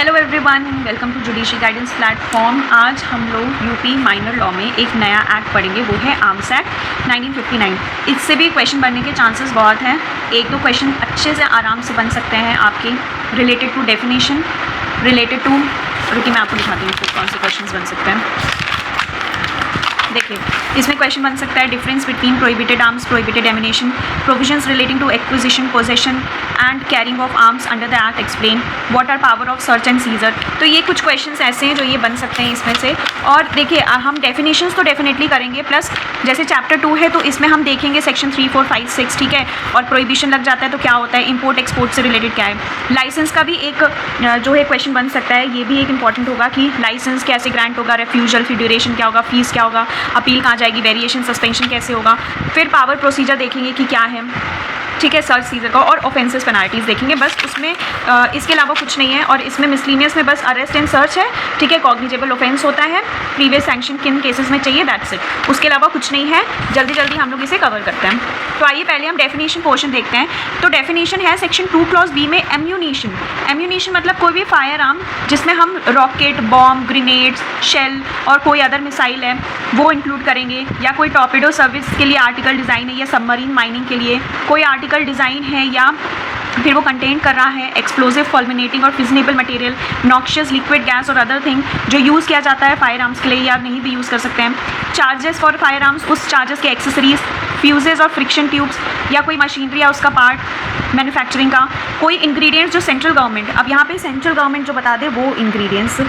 Hello everyone, welcome to judiciary guidance platform. आज हम लोग यूपी माइनर लॉ में एक नया एक्ट पढ़ेंगे, वो है आर्म्स एक्ट 1959। इससे भी क्वेश्चन बनने के चांसेस बहुत हैं। एक दो क्वेश्चन अच्छे से आराम से बन सकते हैं आपके, related to definition, related to, रुकिए मैं आपको दिखाती हूँ कौन से क्वेश्चन बन सकते हैं। देखिए, इसमें क्वेश्चन बन सकता है difference between prohibited arms, prohibited ammunition, provisions relating to acquisition, possession and carrying of arms under the act explain, what are power of search and seizure. तो ये कुछ क्वेश्चंस ऐसे हैं जो ये बन सकते हैं इसमें से। और देखिए, हम डेफिनेशंस तो डेफिनेटली करेंगे, प्लस जैसे चैप्टर 2 है तो इसमें हम देखेंगे सेक्शन 3, 4, 5, 6, ठीक है। और प्रोहिबिशन लग जाता है तो क्या होता है, इंपोर्ट एक्सपोर्ट से रिलेटेड क्या है। लाइसेंस का भी एक जो है क्वेश्चन बन सकता है, ये भी एक इंपॉर्टेंट होगा कि लाइसेंस कैसे ग्रांट होगा, रेफ्यूजल, फिर ड्यूरेशन क्या होगा, फीस क्या होगा, अपील कहाँ जाएगी, वेरिएशन, सस्पेंशन कैसे होगा। फिर पावर प्रोसीजर देखेंगे कि क्या है, ठीक है, सर्च सीजर का, और ऑफेंसेस पेनाल्टीज देखेंगे। बस उसमें इसके अलावा कुछ नहीं है। और इसमें मिसलिनियस में बस अरेस्ट एंड सर्च है, ठीक है, कॉग्निजेबल ऑफेंस होता है, प्रीवियस सैंक्शन किन केसेस में चाहिए, दैट्स इट। उसके अलावा कुछ नहीं है। जल्दी जल्दी हम लोग इसे कवर करते हैं। तो आइए पहले हम डेफिनेशन पोर्शन देखते हैं। तो डेफिनेशन है सेक्शन 2 क्लॉज बी में एम्यूनिशन। एम्यूनिशन मतलब कोई भी फायर आर्म जिसमें हम रॉकेट, बॉम्ब, ग्रेनेड्स, शेल और कोई अदर मिसाइल है वो इंक्लूड करेंगे, या कोई टॉर्पेडो सर्विस के लिए आर्टिकल डिज़ाइन है, या सबमरीन माइनिंग के लिए कोई आर्टिकल डिज़ाइन है, या फिर वो कंटेन कर रहा है एक्सप्लोजिव, फॉल्मिनेटिंग और फिजनेबल मटेरियल, नॉक्शियस लिक्विड गैस और अदर थिंग जो यूज़ किया जाता है फायर आर्म्स के लिए, या नहीं भी यूज़ कर सकते हैं। चार्जेस फॉर फायर आर्म्स, उस चार्जेस के एक्सेसरीज, फ्यूजेस और फ्रिक्शन ट्यूब्स, या कोई मशीनरी या उसका पार्ट मैन्युफैक्चरिंग का, कोई इंग्रेडिएंट्स जो सेंट्रल गवर्नमेंट, अब यहाँ पे सेंट्रल गवर्नमेंट जो बता दे वो इंग्रेडिएंट्स,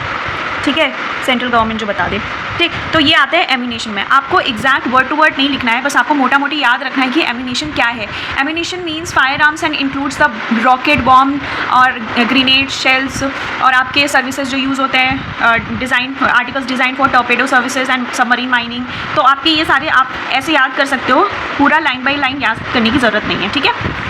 ठीक है, सेंट्रल गवर्नमेंट जो बता दे, ठीक। तो ये आता है एम्यूनिशन में। आपको एग्जैक्ट वर्ड टू वर्ड नहीं लिखना है, बस आपको मोटा मोटी याद रखना है कि एम्यूनिशन क्या है। Ammunition means fire arms and includes the rocket, bomb और ग्रेनेड, शेल्स और आपके सर्विसेज जो यूज़ होते हैं, design articles design for torpedo services and submarine mining. तो आपके ये सारे आप ऐसे याद कर सकते हो, पूरा लाइन बाई लाइन याद करने की ज़रूरत नहीं है, ठीक है।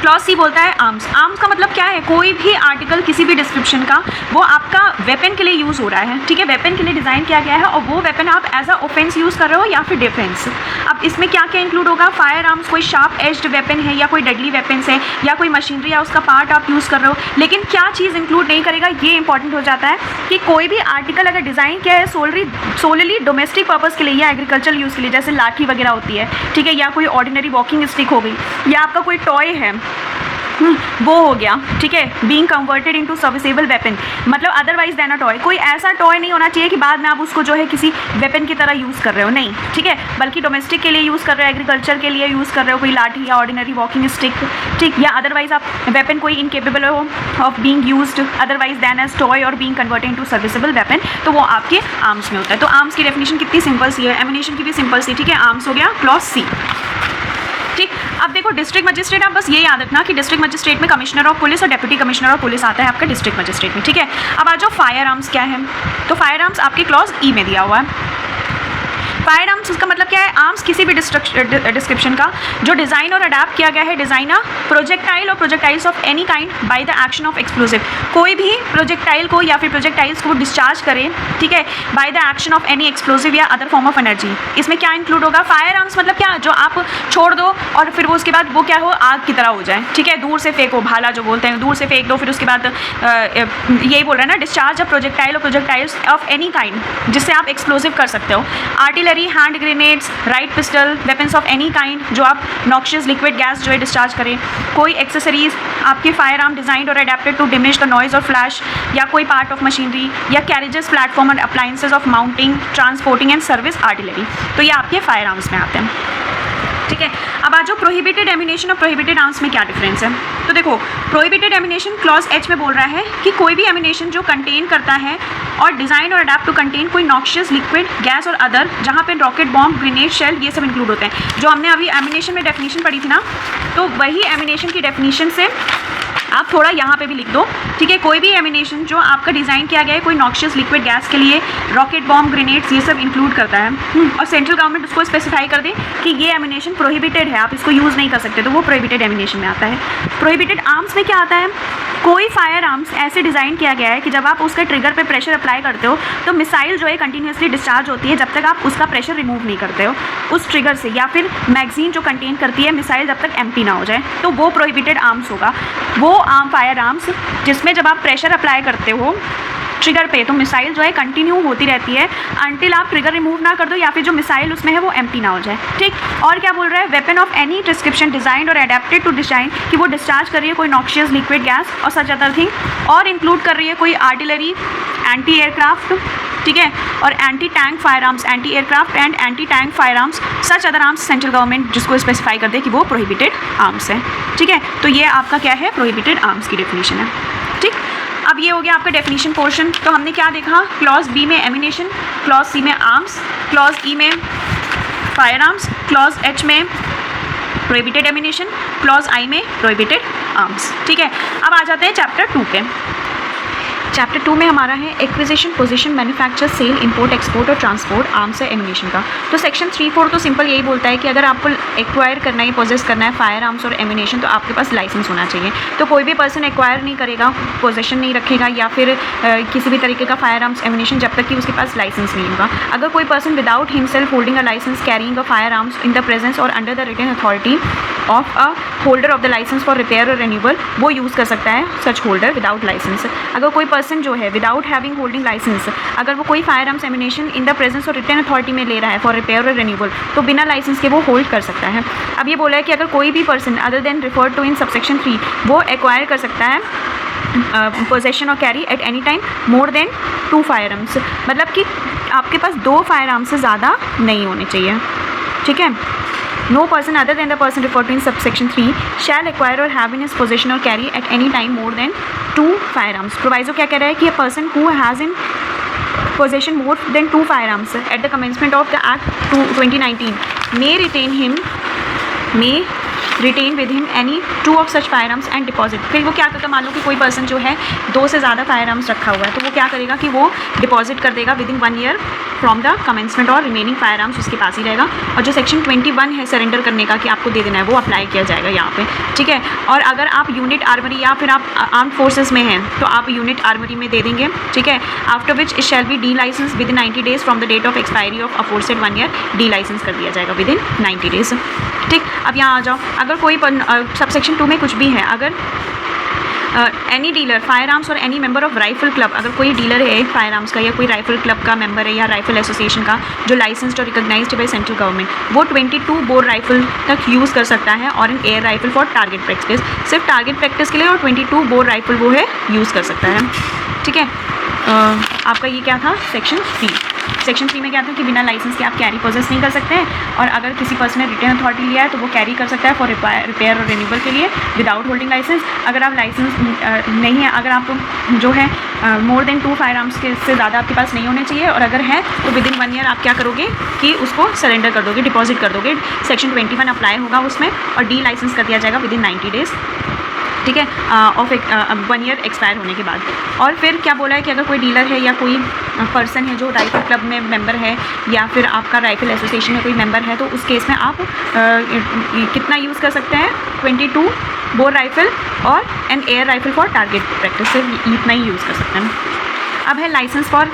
क्लॉज सी बोलता है आर्म्स। आर्म्स का मतलब क्या है, कोई भी आर्टिकल किसी भी डिस्क्रिप्शन का वो आपका वेपन के लिए यूज़ हो रहा है, ठीक है, वेपन के लिए डिज़ाइन किया गया है, और वो वेपन आप एज अ ऑफेंस यूज़ कर रहे हो या फिर डिफेंस। अब इसमें क्या क्या इंक्लूड होगा, फायर आर्म्स कोई शार्प एज्ड वेपन है, या कोई डेडली वेपन्स है, या कोई मशीनरी या उसका पार्ट आप यूज़ कर रहे हो। लेकिन क्या चीज़ इंक्लूड नहीं करेगा, ये इंपॉर्टेंट हो जाता है कि कोई भी आर्टिकल अगर डिज़ाइन किया है सोलली डोमेस्टिक पर्पज़ के लिए या एग्रीकल्चर यूज़ के लिए, जैसे लाठी वगैरह होती है, ठीक है, या कोई ऑर्डिनरी वॉकिंग स्टिक हो गई, या आपका कोई टॉय है वो हो गया, ठीक है, being converted into serviceable weapon, मतलब अदरवाइज देन अ टॉय। कोई ऐसा टॉय नहीं होना चाहिए कि बाद में आप उसको जो है किसी वेपन की तरह यूज़ कर रहे हो, नहीं, ठीक है, बल्कि डोमेस्टिक के लिए यूज़ कर रहे हो, एग्रीकल्चर के लिए यूज़ कर रहे हो, कोई लाठी या ऑर्डिनरी वॉकिंग स्टिक, ठीक, या अदरवाइज आप वेपन कोई इनकेपेबल हो of being used otherwise than as toy और being converted into serviceable weapon, तो वो आपके आर्म्स में होता है। तो आर्म्स की डेफिनेशन कितनी सिंपल सी है, एम्यूनिशन की भी सिंपल सी, ठीक है। आर्म्स हो गया क्लॉज सी, ठीक। अब देखो डिस्ट्रिक्ट मजिस्ट्रेट, आप बस ये याद रखना कि डिस्ट्रिक्ट मजिस्ट्रेट में कमिश्नर ऑफ पुलिस और डिप्टी कमिश्नर ऑफ पुलिस आता है आपका डिस्ट्रिक्ट मजिस्ट्रेट में, ठीक है। अब आ जाओ फायर आर्म्स क्या है। तो फायर आर्म्स आपके क्लॉज ई में दिया हुआ है। फायर आर्म्स उसका मतलब क्या है, आर्म्स किसी भी डिस्क्रिप्शन का जो डिज़ाइन और अडेप्ट किया गया है, डिज़ाइनर प्रोजेक्टाइल और projectiles of any kind by the action of explosive, कोई भी प्रोजेक्टाइल को या फिर प्रोजेक्टाइल्स को डिस्चार्ज करे, ठीक है, by the action of any explosive या अदर फॉर्म ऑफ एनर्जी। इसमें क्या इंक्लूड होगा, फायर आर्म्स मतलब क्या, जो आप छोड़ दो और फिर वो उसके बाद वो क्या हो, आग की तरह हो जाए, ठीक है, दूर से फेंको, भाला जो बोलते हैं, दूर से फेंक दो, फिर उसके बाद यही बोल रहे हैं ना, डिस्चार्ज ऑफ प्रोजेक्टाइल और प्रोजेक्टाइल्स ऑफ एनी काइंड जिससे आप एक्सप्लोजिव कर सकते हो। Artillery, hand grenades, right pistol, weapons of any kind जो आप नॉक्शियस लिक्विड गैस जो है डिस्चार्ज करें, कोई एक्सेसरीज आपके फायर आर्म डिजाइंड और adapted to diminish the noise और फ्लैश, या कोई पार्ट ऑफ मशीनरी, या carriages, platform and appliances of mounting, transporting and service artillery. तो ये आपके फायर आर्म्स में आते हैं, ठीक है। अब आज जो प्रोहिबिटेड एम्यूनिशन और प्रोहिबिटेड आर्म्स में क्या डिफरेंस है, तो देखो प्रोहिबिटेड एम्यूनिशन क्लॉज एच में बोल रहा है कि कोई भी एम्यूनिशन जो कंटेन करता है और डिज़ाइन और अडेप्ट टू कंटेन कोई नॉक्शियस लिक्विड गैस और अदर, जहाँ पे रॉकेट, बॉम्ब, ग्रेनेड, शेल ये सब इंक्लूड होते हैं। जो हमने अभी एम्यूनिशन में डेफिनेशन पढ़ी थी ना, तो वही एम्यूनिशन की डेफिनेशन से आप थोड़ा यहाँ पे भी लिख दो, ठीक है। कोई भी एम्यूनिशन जो आपका डिज़ाइन किया गया है कोई नॉक्शियस लिक्विड गैस के लिए, रॉकेट, बॉम्ब, ग्रेनेड्स ये सब इंक्लूड करता है, और सेंट्रल गवर्नमेंट उसको स्पेसिफाई कर दे कि ये एम्यूनिशन प्रोहिबिटेड है, आप इसको यूज़ नहीं कर सकते, तो वो प्रोहिबिटेड एम्यूनिशन में आता है। प्रोहिबिटेड आर्म्स में क्या आता है, कोई फायर आर्म्स ऐसे डिज़ाइन किया गया है कि जब आप उसके ट्रिगर पे प्रेशर अप्लाई करते हो तो मिसाइल जो है कंटिन्यूसली डिस्चार्ज होती है जब तक आप उसका प्रेशर रिमूव नहीं करते हो उस ट्रिगर से, या फिर मैगजीन जो कंटेन करती है मिसाइल जब तक एम्प्टी ना हो जाए, तो वो प्रोहिबिटेड आर्म्स होगा। वो वो फायर आर्म्स जिसमें जब आप प्रेशर अप्लाई करते हो ट्रिगर पे, तो मिसाइल जो है कंटिन्यू होती रहती है अंटिल आप ट्रिगर रिमूव ना कर दो या फिर जो मिसाइल उसमें है वो एम्प्टी ना हो जाए, ठीक। और क्या बोल रहा है, weapon of any description designed और एडेप्टेड टू डिजाइन, कि वो डिस्चार्ज कर रही है कोई नॉक्शियस लिक्विड गैस और सच अदर थिंग, और इंक्लूड कर रही है कोई आर्टिलरी, एंटी एयरक्राफ्ट, ठीक है, और anti tank fire arms, anti aircraft and anti tank fire arms, such other arms central government जिसको स्पेसिफाई कर दे कि वो प्रोहिबिटेड आर्म्स है, ठीक है। तो ये आपका क्या है, प्रोहिबिटेड आर्म्स की डेफिनेशन है, ठीक। अब ये हो गया आपका डेफिनेशन पोर्शन। तो हमने क्या देखा, क्लॉज बी में एमिनेशन, क्लॉज सी में आर्म्स, क्लॉज ई में फायर आर्म्स, क्लॉज एच में प्रोहिबिटेड एमिनेशन, क्लॉज आई में प्रोहिबिटेड आर्म्स, ठीक है। अब आ जाते हैं चैप्टर 2 पे। चैप्टर 2 में हमारा है acquisition, possession, manufacture, sale, import, export और ट्रांसपोर्ट आर्म्स से एमिनेशन का। तो सेक्शन 3-4 तो सिंपल यही बोलता है कि अगर आपको एक्वायर करना है, पोजेस करना है फायर आर्म्स और एमिनेशन, तो आपके पास लाइसेंस होना चाहिए। तो कोई भी पर्सन एक्वायर नहीं करेगा, पोजेशन नहीं रखेगा या फिर किसी भी तरीके का फायर आर्म्स एमिनेशन जब तक कि उसके पास लाइसेंस नहीं होगा। अगर कोई person without himself holding a licence carrying a firearms in the presence और under the written authority of a holder of the licence for repair और रिन्यूअल, वो यूज़ कर सकता है सच होल्डर विदाउट लाइसेंस। अगर कोई पर्सन जो है विदाउट हैविंग होल्डिंग लाइसेंस, अगर वो कोई firearms ammunition in the presence और रिटन अथॉरिटी में ले रहा है फॉर रिपेयर और रिन्यूअल, तो बिना लाइसेंस के वो होल्ड कर सकता है। अब ये बोला है कि अगर कोई भी person other than referred to in subsection 3 वो एक्वायर कर सकता है पोजेशन और carry at any time more than 2 firearms, मतलब कि आपके पास 2 फायर आर्म्स से ज़्यादा नहीं होने चाहिए, ठीक है। No person other than the person referred to in subsection 3 shall acquire or have in his possession or carry at any time more than 2 firearms. Proviso क्या कह रहा है कि a person who has in possession more than 2 firearms at the commencement of the Act 2019 may retain with him any 2 of such firearms and deposit. फिर वो क्या करता है, मान लो कि कोई पर्सन जो है 2 से ज़्यादा फायर आर्म्स रखा हुआ है, तो वो क्या करेगा कि वो डिपॉजिट कर देगा with in 1 year from the commencement, और रिमेनिंग फायर आर्म्स उसके पास ही रहेगा। और जो सेक्शन 21 है सरेंडर करने का कि आपको दे देना है, वो अप्लाई किया जाएगा यहाँ पे, ठीक है। और अगर आप यूनिट आर्मरी या फिर आप आर्म्ड फोर्सेज में हैं तो आप यूनिट आर्मरी में दे देंगे, ठीक है। After which it shall be de licence within 90 days from the date of expiry of aforesaid 1 year, de licence कर दिया जाएगा विद इन 90 डेज, ठीक। अब यहाँ आ जाओ, अगर कोई सबसेक्शन 2 में कुछ भी है, अगर एनी डीलर फायर आर्म्स और any member of rifle club, अगर कोई डीलर है फायर आर्म्स का या कोई राइफल क्लब का मेंबर है या राइफल एसोसिएशन का जो लाइसेंस्ड और रिकॉग्नाइज्ड बाय सेंट्रल गवर्नमेंट, वो 22 बोर राइफल तक यूज़ कर सकता है और in air rifle for target practice, सिर्फ टारगेट प्रैक्टिस के लिए, और 22 बोर राइफल वो है यूज़ कर सकता है, ठीक है। आपका ये क्या था, सेक्शन 3। सेक्शन 3 में क्या था कि बिना लाइसेंस के आप कैरी पोजेस नहीं कर सकते हैं, और अगर किसी पर्सन ने रिटर्न अथॉरिटी लिया है तो वो कैरी कर सकता है फॉर रिपेयर और रिन्यूअल के लिए विदाउट होल्डिंग लाइसेंस। अगर आप लाइसेंस नहीं है, अगर आप जो है मोर देन 2 फायर आर्म्स के से ज़्यादा आपके पास नहीं होने चाहिए, और अगर है तो विद इन 1 ईयर आप क्या करोगे कि उसको सरेंडर कर दोगे, डिपॉजिट कर दोगे, सेक्शन 21 अप्लाई होगा उसमें, और डी लाइसेंस कर दिया जाएगा विद इन 90 डेज़, ठीक है, ऑफ 1 ईयर एक्सपायर होने के बाद। और फिर क्या बोला है कि अगर कोई डीलर है या कोई पर्सन है जो राइफल क्लब में मेंबर है या फिर आपका राइफल एसोसिएशन में कोई मेंबर है, तो उस केस में आप कितना यूज़ कर सकते हैं, 22 बोर राइफल और an air rifle for target practice, सिर्फ इतना ही यूज़ कर सकते हैं। अब है licence for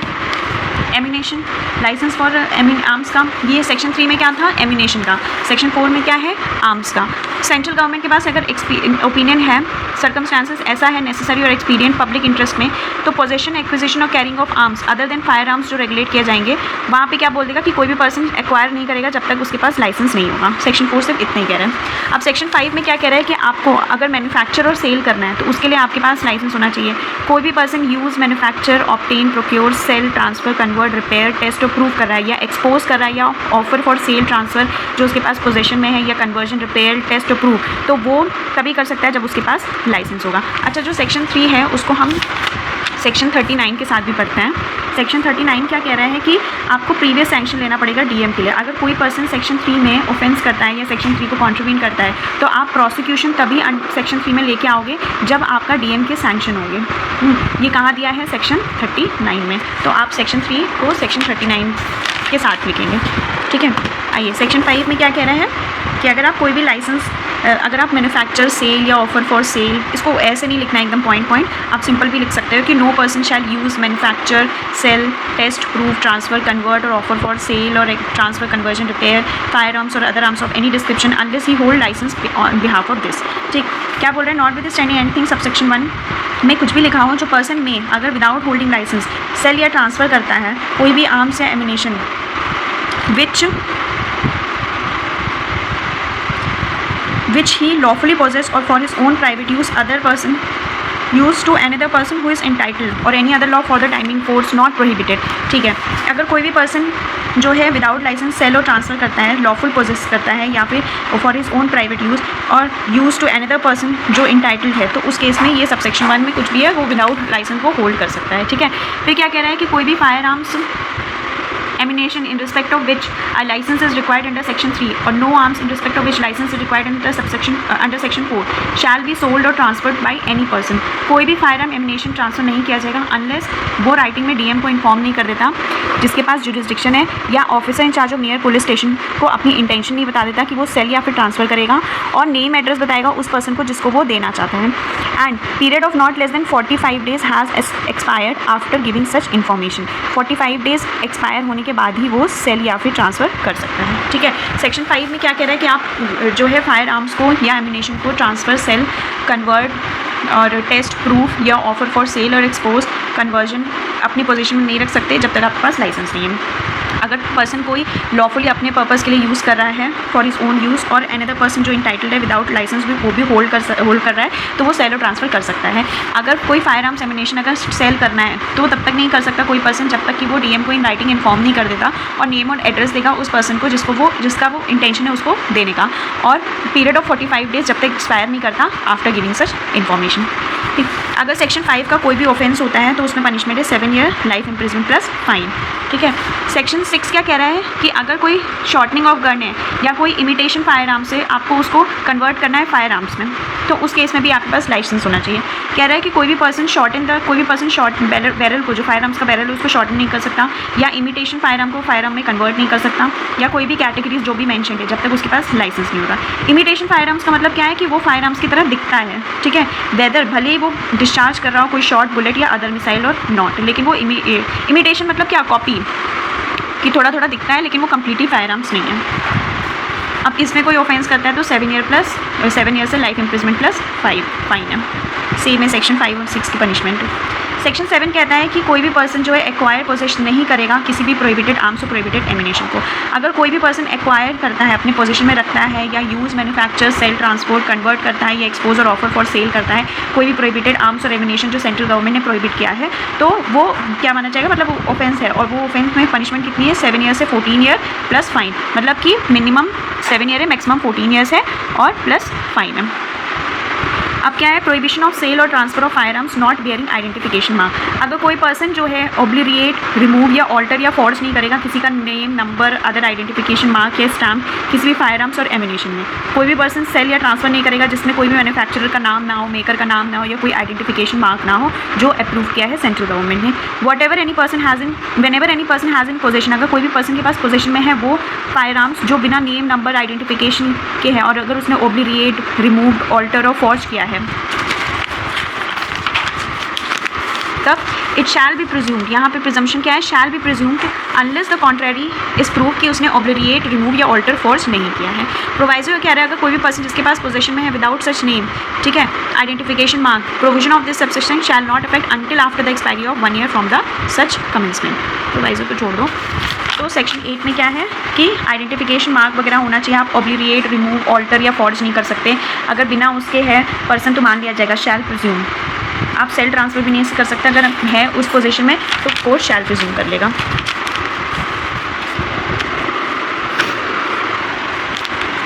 ammunition, licence for arms का, ये सेक्शन 3 में क्या था, एमिनेशन का। सेक्शन 4 में क्या है, आर्म्स का। सेंट्रल गवर्नमेंट के पास अगर ओपिनियन है, सर्कमस्टांसेस ऐसा है नेसेसरी और एक्सपीडिएंट पब्लिक इंटरेस्ट में, तो पोजेशन, एक्विजिशन और carrying of arms other than fire arms जो रेगुलेट किए जाएंगे, वहाँ पे क्या बोल देगा कि कोई भी पर्सन एक्वायर नहीं करेगा जब तक उसके पास लाइसेंस नहीं होगा। सेक्शन 4 सिर्फ इतना ही कह रहा है। अब सेक्शन 5 में क्या कह रहा है कि आपको अगर मैन्युफैक्चर और सेल करना है तो उसके लिए आपके पास लाइसेंस होना चाहिए। कोई भी person use, manufacture, obtain, procure, sell, transfer, convert, repair, test और प्रूव कर रहा है या एक्सपोज कर रहा है या ऑफर फॉर सेल, ट्रांसफ़र जो उसके पास पोजेशन में है, या कन्वर्जन, रिपेयर, टेस्ट और प्रूव, तो वो तभी कर सकता है जब उसके पास लाइसेंस होगा। अच्छा, जो सेक्शन 3 है उसको हम सेक्शन 39 के साथ भी पढ़ते हैं। सेक्शन 39 क्या कह रहा है कि आपको प्रीवियस सैंक्शन लेना पड़ेगा डीएम के लिए। अगर कोई पर्सन सेक्शन 3 में ऑफेंस करता है या सेक्शन 3 को कॉन्ट्रीब्यूट करता है, तो आप प्रोसिक्यूशन तभी सेक्शन 3 में लेके आओगे जब आपका डीएम के सैंक्शन होंगे। ये कहाँ दिया है, सेक्शन 39 में। तो आप सेक्शन 3 को सेक्शन 39 के साथ लिखेंगे, ठीक है। आइए, सेक्शन 5 में क्या कह रहा है कि अगर आप कोई भी लाइसेंस अगर आप मैन्युफैक्चर, सेल या ऑफर फॉर सेल, इसको ऐसे नहीं लिखना है एकदम पॉइंट पॉइंट, आप सिंपल भी लिख सकते हो कि no person shall use, manufacture, sell, test, prove, transfer, convert or offer for sale or transfer, conversion, repair firearms or other arms of any description unless he hold licence on behalf of this. ठीक, क्या बोल रहे हैं? Notwithstanding anything subsection 1 में कुछ भी लिखा हो जो पर्सन में अगर विदाउट होल्डिंग लाइसेंस सेल या ट्रांसफ़र करता है कोई भी आर्म्स या ammunition which he lawfully possess or for his own private use other person use to another person who is entitled or any other law for the timing force not prohibited। ठीक है, अगर कोई भी person जो है without licence cell और transfer करता है, लॉफुल पोजेस करता है या फिर for his own private use और यूज़ टू अनदर पर्सन जो इंटाइटल्ड है, तो उस केस में ये सबसेक्शन 1 में कुछ भी है वो विदाउट लाइसेंस वो होल्ड कर सकता है। ठीक है, फिर क्या कह रहा है कि कोई भी fire arms ammunition in respect of which a license is required under section 3 or no arms in respect of which license is required under section 4 shall be sold or transferred by any person। कोई भी fire arm ammunition transfer नहीं किया जाएगा unless वो writing में DM को inform नहीं कर देता जिसके पास जुरिस्डिक्शन है, या officer incharge of near police station को अपनी इंटेंशन नहीं बता देता कि वो सेल या फिर ट्रांसफ़र करेगा, और नेम एड्रेस बताएगा उस पर्सन को जिसको वो देना चाहता है। And period of not less then 45 days has expired after giving such information. 45 days expire होने के बाद ही वो सेल या फिर ट्रांसफ़र कर सकता है। ठीक है, सेक्शन 5 में क्या कह रहा है कि आप जो है फायर आर्म्स को या एमिनेशन को ट्रांसफ़र, सेल, कन्वर्ट और टेस्ट, प्रूफ या ऑफर फॉर सेल और एक्सपोज, कन्वर्जन अपनी पोजीशन में नहीं रख सकते जब तक आपके पास लाइसेंस नहीं है। अगर पर्सन कोई लॉफुली अपने पर्पज़ के लिए यूज़ कर रहा है फॉर हिज ओन यूज़ और अनदर पर्सन जो इंटाइटल्ड है विदाउट लाइसेंस भी वो भी होल्ड कर रहा है तो वो सेल और ट्रांसफ़र कर सकता है। अगर कोई फायर आर्म्स एमिनेशन अगर सेल करना है तो वो तब तक नहीं कर सकता कोई पर्सन जब तक कि वो डीएम को इन राइटिंग इन्फॉर्म नहीं कर देता और नेम और एड्रेस देगा उस पर्सन को जिसका वो इंटेंशन है उसको देने का, और पीरियड ऑफ 45 डेज जब तक एक्सपायर नहीं करता आफ्टर गिविंग सच इन्फॉर्मेशन। ठीक, अगर सेक्शन 5 का कोई भी ऑफेंस होता है तो उसमें पनिशमेंट है 7 year life imprisonment plus fine. ठीक है, सेक्शन 6 क्या कह रहा है कि अगर कोई शॉर्टनिंग ऑफ गन है या कोई इमिटेशन फायर आर्म से आपको उसको कन्वर्ट करना है फायर आर्म्स में, तो उस केस में भी आपके पास लाइसेंस होना चाहिए। कह रहा है कि कोई भी पर्सन शॉर्ट बैरल को, जो फायर आर्म्स का बैरल है उसको शॉर्टन नहीं कर सकता, या इमिटेशन फायर आर्म को फायर आर्म में कन्वर्ट नहीं कर सकता, या कोई भी कैटेगरीज जो भी मेंशन है जब तक उसके पास लाइसेंस नहीं होगा। इमिटेशन फायर आर्म्स का मतलब क्या है कि वो फायर आर्म्स की तरह दिखता है। ठीक है, वेदर भले ही वो डिस्चार्ज कर रहा हो कोई शॉर्ट बुलेट या अदर मिसाइल और नॉट, लेकिन वो इमिटेशन मतलब क्या, कॉपी कि थोड़ा थोड़ा दिखता है लेकिन वो कम्प्लीटली फायर आर्म्स नहीं है। अब इसमें कोई ऑफेंस करता है तो 7 ईयर से लाइफ इम्प्रिजमेंट प्लस फाइन है। सेम है सेक्शन 5 और 6 की पनिशमेंट। सेक्शन 7 कहता है कि कोई भी पर्सन जो है एक्वायर पोजेशन नहीं करेगा किसी भी प्रोहिबिटेड आर्म्स और प्रोहिबिटेड एमिनेशन को। अगर कोई भी पर्सन एक्वायर करता है, अपने पोजीशन में रखता है, या use, manufacture, sale, transport, convert करता है, या एक्सपोज और ऑफर फॉर सेल करता है कोई भी प्रोहिबिटेड आर्म्स और एमिनेशन जो सेंट्रल गवर्नमेंट ने प्रोहिबिट किया है, तो वो क्या माना जाएगा, मतलब वो ऑफेंस है, और वो ऑफेंस में पनिशमेंट कितनी है, 7 ईयर से 14 ईयर प्लस फाइन। मतलब कि मिनिमम 7 ईयर है, मैक्सिमम 14 ईयर्स है और प्लस फाइन है। अब क्या है, prohibition of cell or transfer of fire arms not bearing identification mark. अगर कोई पर्सन जो है ऑब्लिरिएट, रिमूव या ऑल्टर या फॉर्ज नहीं करेगा किसी का name, number, other identification mark या स्टैम्प किसी भी फायर आर्म्स और एमिनेशन में। कोई भी पर्सन सेल या ट्रांसफर नहीं करेगा जिसमें कोई भी मैन्युफैक्चरर का नाम ना हो, मेकर का नाम ना हो, या कोई आइडेंटिफिकेशन मार्क ना हो जो अप्रूव किया है सेंट्रल गवर्नमेंट ने। Whatever any person has in possession, अगर कोई भी पर्सन के पास पोजेशन में है वो फायर आर्म्स जो बिना नेम, नंबर, आइडेंटिफिकेशन के हैं, और अगर उसने ऑब्लिरिएट, रिमूव, ऑल्टर और फॉर्ज किया है तब इट शैल बी प्रिज्यूम्ड, यहाँ पे प्रिजम्पशन क्या है, shall be presumed unless the contrary is prove कि उसने ऑब्लिरिएट, रिमूव या ऑल्टर, फॉर्ज नहीं किया है। प्रोवाइजो कह रहा है अगर कोई भी पर्सन जिसके पास पोजीशन में है विदाउट सच नेम, ठीक है, identification mark, provision of this subsection shall not affect until after the expiry of 1 year from the such commencement. Proviso को छोड़ दो। तो सेक्शन 8 में क्या है कि आइडेंटिफिकेशन मार्क वगैरह होना चाहिए, आप ऑब्लिरिएट, रिमूव, ऑल्टर या फॉर्ज नहीं कर सकते। अगर बिना उसके है पर्सन तो मान लिया जाएगा शैल प्रिज्यूम। आप सेल ट्रांसफ़र भी नहीं कर सकते, अगर है उस पोजीशन में तो कोर्ट शैल प्रिज्यूम कर लेगा।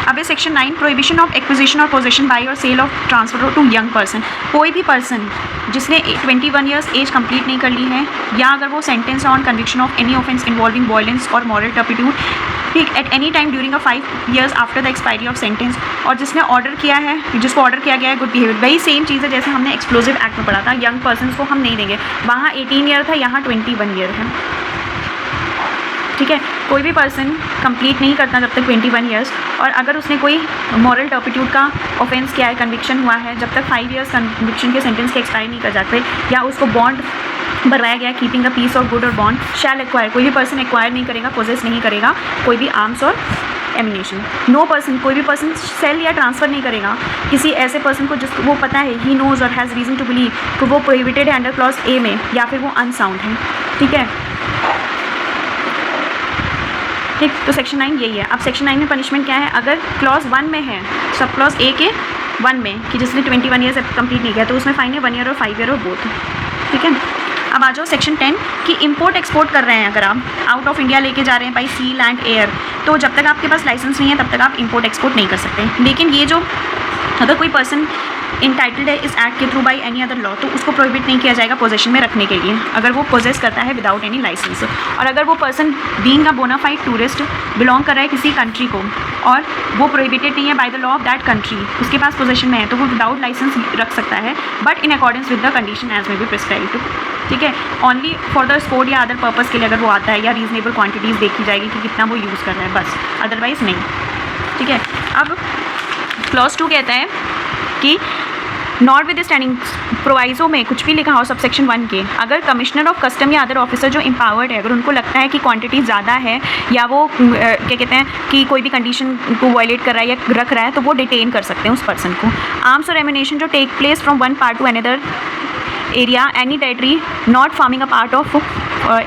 अब सेक्शन 9, प्रोहिबिशन ऑफ एक्विजिशन और पोजेशन बाय और sale of transfer to young person. कोई भी पर्सन जिसने 21 ईयर्स एज कंप्लीट नहीं कर ली है, या अगर वो sentence on conviction of any offence involving violence or moral turpitude at any time during 5 years after the expiry of sentence, और जिसने ऑर्डर किया है, जिसको ऑर्डर किया गया है गुड बिहेवियर, वही सेम चीज़ है जैसे हमने एक्सप्लोजिव एक्ट में पढ़ा था। यंग पर्सन को हम नहीं देंगे, वहाँ 18 ईयर था, यहाँ 21 ईयर है। ठीक है, कोई भी पर्सन कंप्लीट नहीं करता जब तक 21 ईयर्स, और अगर उसने कोई मॉरल टर्पिट्यूड का ऑफेंस किया है, कन्विक्शन हुआ है, जब तक 5 ईयर्स कन्विक्शन के सेंटेंस के एक्सपायर नहीं कर जाते, या उसको बॉन्ड बनाया गया कीपिंग अ पीस और गुड और बॉन्ड शैल एक्वायर, कोई भी पर्सन एक्वायर नहीं करेगा, पोजेस नहीं करेगा कोई भी आर्म्स और एमिनेशन। नो पर्सन, कोई भी पर्सन सेल या ट्रांसफ़र नहीं करेगा किसी ऐसे पर्सन को जिसको वो पता है, ही नोज और हैज़ रीज़न टू बिलीव कि वो प्रोहिबिटेड है अंडर क्लॉज ए में, या फिर वो अनसाउंड है। ठीक है, ठीक, तो सेक्शन 9 यही है। अब सेक्शन 9 में पनिशमेंट क्या है? अगर क्लॉज 1 में है, सब क्लॉज ए के 1 में कि जिसने 21 ईयर्स कंप्लीट नहीं किया, तो उसमें फाइन है 1 ईयर और 5 ईयर और बोथ। ठीक है, अब आ जाओ सेक्शन 10 कि इंपोर्ट एक्सपोर्ट कर रहे हैं अगर आप आउट ऑफ इंडिया लेके जा रहे हैं बाई सी लैंड एयर, तो जब तक आपके पास लाइसेंस नहीं है तब तक आप इंपोर्ट एक्सपोर्ट नहीं कर सकते। लेकिन ये जो अगर कोई पर्सन इंटाइटल्ड है इस एक्ट के through by any other law, तो उसको प्रोहिबिट नहीं किया जाएगा पोजेशन में रखने के लिए अगर वो पोजेस करता है विदाउट एनी लाइसेंस। और अगर वो person being a bona fide tourist belong कर रहा है किसी कंट्री को और वो प्रोहिबिटेड नहीं है by the law of that country, उसके पास पोजेशन में है, तो वो विदाउट लाइसेंस रख सकता है, but in accordance with the condition as may be prescribed. ठीक है, ओनली फॉर द स्पोर्ट या अदर पर्पज़ के लिए अगर वो आता है, या रीजनेबल क्वांटिटीज़ देखी जाएगी कि कितना वो यूज़ कर रहा है, बस, अदरवाइज़ नहीं। ठीक है, अब क्लॉज 2 कहता है कि नॉट विद स्टैंडिंग प्रोवाइजो में कुछ भी लिखा हो सबसेक्शन 1 के, अगर कमिश्नर ऑफ कस्टम या अदर ऑफिसर जो एम्पावर्ड है, अगर उनको लगता है कि क्वांटिटी ज़्यादा है या वो क्या कहते हैं कि कोई भी कंडीशन को वायलेट कर रहा है या रख रहा है, तो वो डिटेन कर सकते हैं उस पर्सन को। आर्म्स और एमिनेशन जो take place from one part to another area any territory not forming a part of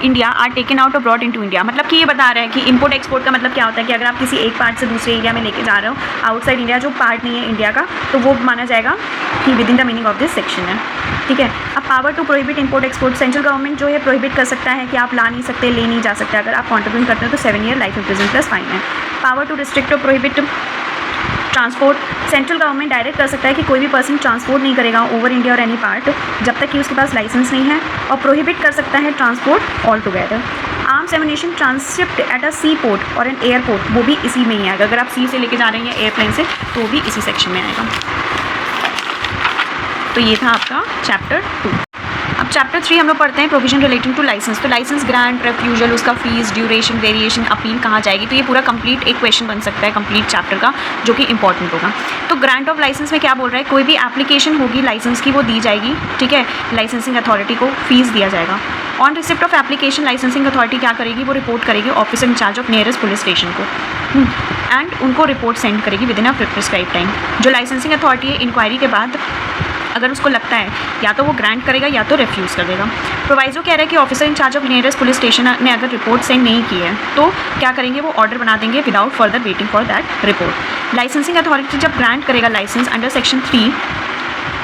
India are taken out और ब्रॉट इनटू इंडिया। मतलब कि ये बता रहे हैं कि इंपोर्ट एक्सपोर्ट का मतलब क्या होता है कि अगर आप किसी एक पार्ट से दूसरे एरिया में लेके जा रहे हो आउटसाइड इंडिया, जो पार्ट नहीं है इंडिया का, तो वो माना जाएगा कि within the meaning of this section है। ठीक है, अब power to prohibit import export, central government जो है प्रोहिबिट कर सकता है कि आप ला नहीं सकते, ले नहीं जा सकते। अगर आप कॉन्ट्रीब्यूट करते हो तो 7 year life imprison plus fine है। पावर टू रिस्ट्रिक्ट और prohibit transport, central government direct कर सकता है कि कोई भी पर्सन ट्रांसपोर्ट नहीं करेगा ओवर इंडिया और एनी पार्ट जब तक कि उसके पास लाइसेंस नहीं है, और प्रोहिबिट कर सकता है transport altogether. Arms ammunition transhipped at a seaport or an airport, वो भी इसी में ही आएगा। अगर आप सी से लेके जा रहे हैं एयरप्लेन से, तो भी इसी सेक्शन में आएगा। तो ये था आपका चैप्टर 2। अब चैप्टर 3 हम लोग पढ़ते हैं प्रोविजन रिलेटिंग टू लाइसेंस। तो लाइसेंस ग्रांट, रेफ्यूजल, उसका फीस, ड्यूरेशन, वेरिएशन, अपील कहाँ जाएगी, तो ये पूरा कंप्लीट एक क्वेश्चन बन सकता है कंप्लीट चैप्टर का, जो कि इंपॉर्टेंट होगा। तो ग्रांट ऑफ लाइसेंस में क्या बोल रहा है, कोई भी एप्लीकेशन होगी लाइसेंस की वो दी जाएगी। ठीक है, लाइसेंसिंग अथॉरिटी को फीस दिया जाएगा। On receipt of application licensing authority क्या करेगी, वो रिपोर्ट करेगी officer incharge of nearest police station को, एंड उनको रिपोर्ट सेंड करेगी within a prescribed time. जो लाइसेंसिंग अथॉरिटी है, इंक्वायरी के बाद अगर उसको लगता है या तो वो ग्रांट करेगा या तो रिफ्यूज़ कर देगा। प्रोवाइजो कह रहा है कि officer incharge of nearest police station ने अगर रिपोर्ट सेंड नहीं की है तो क्या करेंगे, वो ऑर्डर बना देंगे without further waiting for that report. Licensing authority जब ग्रांट करेगा लाइसेंस अंडर सेक्शन 3,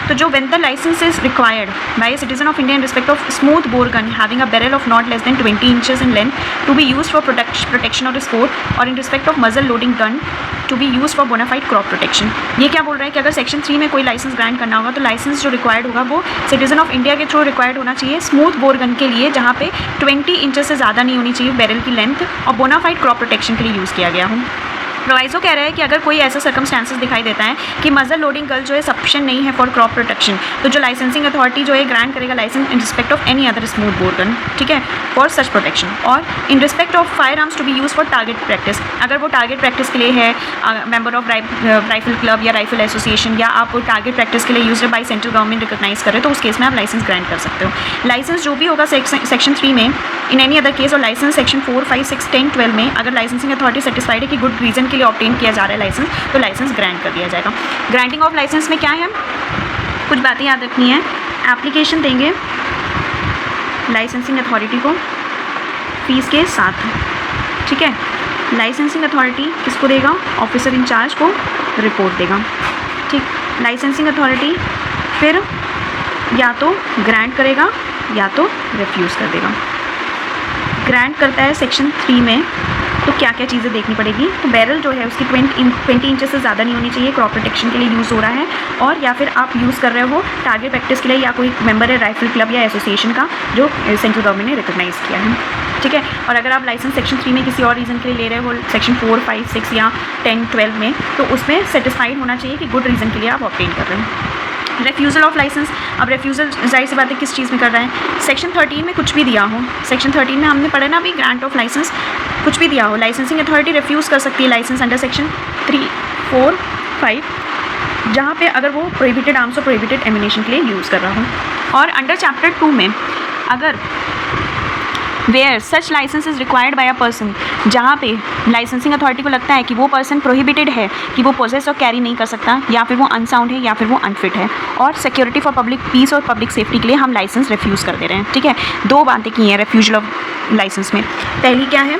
तो जो when the license is required by a citizen of India in respect of smooth bore gun having a barrel of not less than 20 inches in length to be used for protection or sport, or in respect of muzzle loading gun to be used for bona fide crop protection। ये क्या बोल रहा है कि अगर section 3 में कोई licence grant करना होगा तो लाइसेंस जो रिक्वायर्ड होगा वो सिटीजन ऑफ इंडिया के थ्रू रिक्वायर्ड होना चाहिए स्मूथ बोर गन के लिए, जहाँ पे 20 इंचेस से ज़्यादा नहीं होनी चाहिए बैरल की लेंथ, और बोना फाइड क्रॉप प्रोटेक्शन के लिए यूज़ किया गया हो। प्रोवाइजो कह रहा है कि अगर कोई ऐसा सर्कमस्टांसेस दिखाई देता है कि मजल लोडिंग गन जो है सफिशिएंट नहीं है फॉर क्रॉप प्रोटेक्शन, तो जो लाइसेंसिंग अथॉरिटी जो है ग्रांट करेगा licence in respect of any other smooth bore gun, ठीक है, फॉर सच प्रोटेक्शन। और in respect of firearms to be use for target practice, अगर वो टारगेट प्रैक्टिस के लिए है, मेंबर ऑफ राइफल क्लब या राइफल एसोसिएशन, या आप टारगेट प्रैक्टिस के लिए use by central government recognise करें, तो उस केस में आप लाइसेंस ग्रांट कर सकते हो। लाइसेंस जो भी होगा सेक्शन 3 में इन एनी अदर केस, और लाइसेंस सेक्शन 4, 5, 6, 10, 12 में अगर लाइसेंसिंग अथॉरिटी सेटिस्फाइड है कि गुड रीजन के लिए ऑब्टेन किया जा रहा है लाइसेंस, तो लाइसेंस ग्रांट कर दिया जाएगा। ग्रांटिंग ऑफ लाइसेंस में क्या है, कुछ बातें याद रखनी है। एप्लीकेशन देंगे लाइसेंसिंग अथॉरिटी को फीस के साथ, ठीक है। लाइसेंसिंग अथॉरिटी किसको देगा, ऑफिसर इंचार्ज को रिपोर्ट देगा, ठीक। लाइसेंसिंग अथॉरिटी फिर या तो ग्रांट करेगा या तो रिफ्यूज़ कर देगा। ग्रांट करता है सेक्शन 3 में, तो क्या क्या चीज़ें देखनी पड़ेगी, तो बैरल जो है उसकी 20 इंचेस से ज़्यादा नहीं होनी चाहिए, क्रॉप प्रोटेक्शन के लिए यूज़ हो रहा है, और या फिर आप यूज़ कर रहे हो टारगेट प्रैक्टिस के लिए, या कोई मेंबर है राइफल क्लब या एसोसिएशन का जो सेंट्रल गवर्नमेंट ने रिकॉग्नाइज़ किया है, ठीक है। और अगर आप लाइसेंस सेक्शन 3 में किसी और रीज़न के लिए ले रहे हो, सेक्शन 4, 5, 6 या 10, 12 में, तो उसमें सेटिस्फाइड होना चाहिए कि गुड रीज़न के लिए आप ऑब्टेन कर रहे हो। रेफ्यूज़ल ऑफ लाइसेंस, अब रेफ्यूज़ल जाहिर सी बात है किस चीज़ में कर रहा है, सेक्शन 13 में कुछ भी दिया हो, सेक्शन 13 में हमने पढ़ा ना अभी ग्रांट ऑफ लाइसेंस, कुछ भी दिया हो, लाइसेंसिंग अथॉरिटी रिफ्यूज़ कर सकती है लाइसेंस अंडर सेक्शन 3, 4, 5, जहाँ पे अगर वो प्रोहिबिटेड आर्म्स और प्रोहिबिटेड एम्यूनेशन के लिए यूज़ कर रहा हो। और अंडर चैप्टर 2 में अगर where such licence is required by a person, जहाँ पे लाइसेंसिंग अथॉरिटी को लगता है कि वो पर्सन प्रोहिबिटेड है, कि वो पोजेस और कैरी नहीं कर सकता, या फिर वो अनसाउंड है, या फिर वो अनफिट है, और सिक्योरिटी फॉर पब्लिक पीस और पब्लिक सेफ्टी के लिए हम लाइसेंस रिफ्यूज़ कर दे रहे हैं। ठीक है, 2 बातें की हैं रेफ्यूजल ऑफ लाइसेंस में। पहली क्या है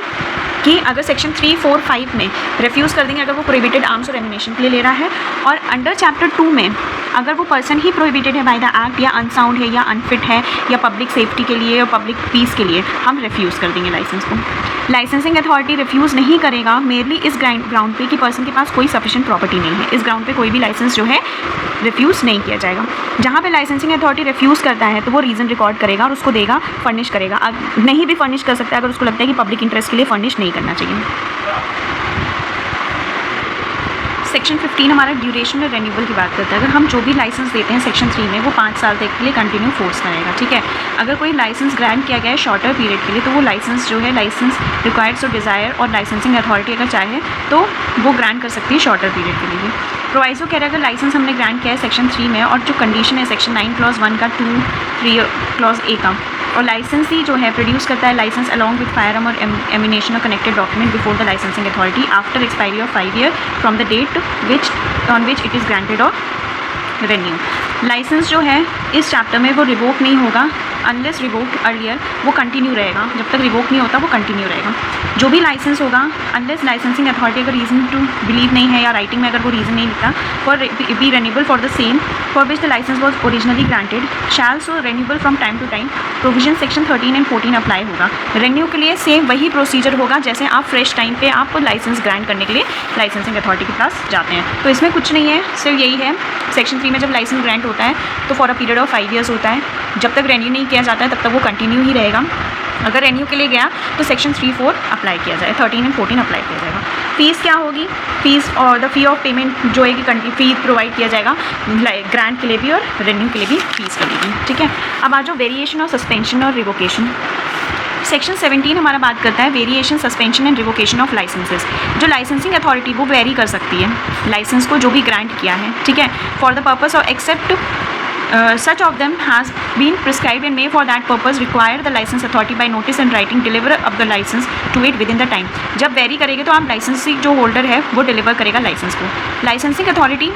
कि अगर सेक्शन 3, 4, 5 में रिफ्यूज़ कर देंगे अगर वो प्रोहिबिटेड आर्म्स और एम्यूनेशन के लिए ले रहा है, और अंडर चैप्टर 2 में अगर वो पर्सन ही प्रोहिबिटेड है बाय द एक्ट, या अनसाउंड है, या अनफिट है, या पब्लिक सेफ्टी के लिए, या पब्लिक पीस के लिए, हम रिफ्यूज़ कर देंगे लाइसेंस को। लाइसेंसिंग अथॉरिटी रिफ्यूज़ नहीं करेगा मेरली इस ग्राउंड पे कि पर्सन के पास कोई सफिशिएंट प्रॉपर्टी नहीं है। इस ग्राउंड पे कोई भी लाइसेंस जो है रिफ्यूज़ नहीं किया जाएगा। जहाँ पे लाइसेंसिंग अथॉरिटी रिफ्यूज़ करता है तो वो रीज़न रिकॉर्ड करेगा और उसको देगा, फर्निश करेगा। नहीं भी फर्निश कर सकता है अगर उसको लगता है कि पब्लिक इंटरेस्ट के लिए फर्निश नहीं करना चाहिए। सेक्शन 15 हमारा ड्यूरेशन और रेन्यूअल की बात करता है। अगर हम जो भी लाइसेंस देते हैं सेक्शन 3 में, वो 5 साल तक के लिए कंटिन्यू फोर्स करेगा। ठीक है, अगर कोई लाइसेंस ग्रांट किया गया है शॉर्टर पीरियड के लिए, तो वो लाइसेंस जो है लाइसेंस रिक्वायर्ड्स और डिज़ायर, और लाइसेंसिंग अथॉरिटी अगर चाहे तो वो ग्रांट कर सकती है शॉर्टर पीरियड के लिए। प्रोवाइजो कह रहा है अगर लाइसेंस हमने ग्रांट किया है सेक्शन 3 में, और जो कंडीशन है सेक्शन 9 क्लॉज 1 का, 2, 3 क्लॉज ए का, और लाइसेंसी जो है प्रोड्यूस करता है licence along with firearm और एम्यूनेशन और connected document before the licensing authority after expiry of 5 year from the date on which it is granted और रेन्यू। लाइसेंस जो है इस चैप्टर में वो रिवोक नहीं होगा अनलेस रिवोक अर्लियर, वो कंटिन्यू रहेगा। जब तक रिवोक नहीं होता वो कंटिन्यू रहेगा। जो भी लाइसेंस होगा अनलेस लाइसेंसिंग अथॉरिटी अगर रीज़न टू बिलीव नहीं है, या राइटिंग में अगर वो रीज़न नहीं लिखता, for be renewable for the same for which the licence was originally granted shall so renewable from time to time. Provision section 13 and 14 apply होगा। रेन्यू के लिए सेम वही प्रोसीजर होगा जैसे आप फ्रेश टाइम पे आप लाइसेंस ग्रांट करने के लिए लाइसेंसिंग अथॉरिटी के पास जाते हैं। तो इसमें कुछ नहीं है, सिर्फ यही है सेक्शन 3 में जब लाइसेंस ग्रांट होता है तो for a period of 5 years होता है। जब तक रेन्यू नहीं किया जाता है तब तक वो कंटिन्यू ही रहेगा। अगर रेन्यू के लिए गया तो सेक्शन 3, 4 अप्लाई किया जाए, 13 एंड 14 अप्लाई किया जाएगा। फीस क्या होगी? फीस और द फी ऑफ पेमेंट जो है कि फी प्रोवाइड किया जाएगा ग्रांट के लिए भी और रेन्यू के लिए भी फीस लगेगी। ठीक है, अब आ जाओ वेरिएशन और सस्पेंशन और रिवोकेशन। सेक्शन 17 हमारा बात करता है variation, suspension and revocation of licences. जो लाइसेंसिंग अथॉरिटी वो वेरी कर सकती है लाइसेंस को जो भी ग्रांट किया है। ठीक है, for the purpose of except such of them has been prescribed and may for that purpose require the license authority by notice and writing deliver up the license to it within the time। जब very करेंगे तो आप licensing जो holder है वो deliver करेगा licence को। Licensing authority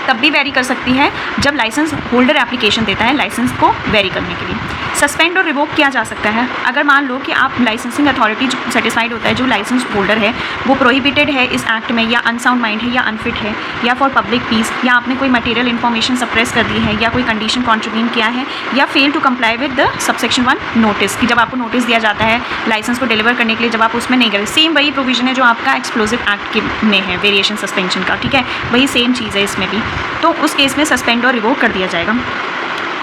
तब भी वेरी कर सकती है जब लाइसेंस होल्डर एप्लीकेशन देता है लाइसेंस को वेरी करने के लिए। सस्पेंड और रिवोक किया जा सकता है अगर मान लो कि आप लाइसेंसिंग अथॉरिटी सेटिस्फाइड होता है जो लाइसेंस होल्डर है वो प्रोहिबिटेड है इस एक्ट में, या अनसाउंड माइंड है, या अनफिट है, या फॉर पब्लिक पीस, या आपने कोई मटेरियल इन्फॉर्मेशन सप्रेस कर दी है, या कोई कंडीशन कॉन्ट्रीब्यूट किया है, या fail to comply with the subsection 1 notice, कि जब आपको नोटिस दिया जाता है लाइसेंस को डिलीवर करने के लिए जब आप उसमें नहीं गए। सेम वही प्रोविजन है जो आपका एक्सप्लोजिव एक्ट के में है वेरिएशन सस्पेंशन का। ठीक है, वही सेम चीज़ है इसमें भी। तो उस केस में सस्पेंड और रिवोक कर दिया जाएगा।